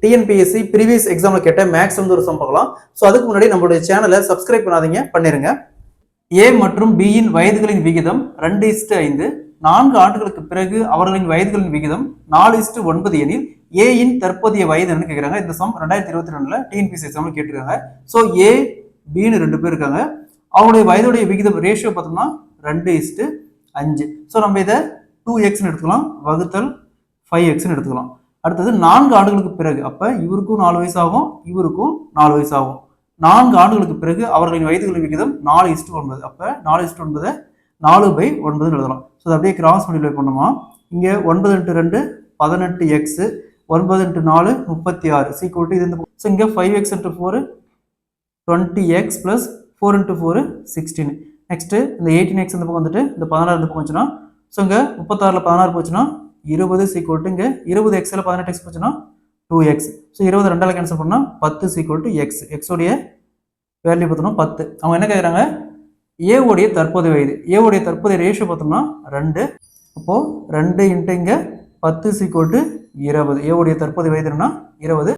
TNPSC previous எக்ஸாமில் கேட்ட maths வந்து ஒரு சம் பார்க்கலாம். ஸோ அதுக்கு முன்னாடி நம்மளுடைய சேனலை சப்ஸ்கிரைப் பண்ணாதீங்க, பண்ணிருங்க. ஏ மற்றும் பியின் வயதுகளின் விகிதம் 2:5. 4 ஆண்டுகளுக்கு பிறகு அவர்களின் வயதுகளின் விகிதம் 4:9 எனில் ஏயின் தற்போதைய வயது என்னன்னு கேட்குறாங்க. இந்த சம் 2022 டிஎன்பிஎஸ்சி எக்ஸாமில் கேட்டிருக்காங்க. ஸோ ஏ பின்னு 2 பேர் இருக்காங்க. அவங்களுடைய வயதுடைய விகிதம் ரேஷியோ பார்த்தோம்னா 2:5. ஸோ நம்ம இதை 2x எடுத்துக்கலாம், வகுத்தல் 5x எடுத்துக்கலாம். அடுத்தது 4 ஆண்டுகளுக்கு பிறகு, அப்ப இவருக்கும் 4 வயசு ஆகும், இவருக்கும் 4 வயசு ஆகும். 4 ஆண்டுகளுக்கு பிறகு அவர்களின் வயதுகளின் விகிதம் 4:9. அப்ப 4:9 4/9 எழுதலாம். ஸோ அப்படியே கிராஸ் மல்டிப்ளை பண்ணோமா, இங்க 9 × 2 18x, 9 × 4 36 சீக்குவல் டு இது. ஸோ இங்க 5x × 4 20x plus 4 × 4 16. நெக்ஸ்ட் இந்த 18x இந்த பக்கம் வந்துட்டு இந்த 16 இந்த பக்கம் போச்சுன்னா, ஸோ இங்க 36ல் 16 போச்சுன்னா 20 சீக்குவல் டு இங்க 20xல 18x போச்சுன்னா 2x. ஸோ 20 2ஆல் கேன்சல் பண்ணா 10 சீக்குவல் டு x. x உடைய வேல்யூ பார்த்தோம்னா 10. அவங்க என்ன கேட்குறாங்க, ஏ உடைய தற்போதைய வயது. ஏ உடைய தற்போதைய ரேஷியோ பார்த்தோம்னா 2. அப்போ 2 × இங்க 10 சீக்குவல் டு 20. ஏ உடைய தற்போதைய வயது என்னன்னா 20.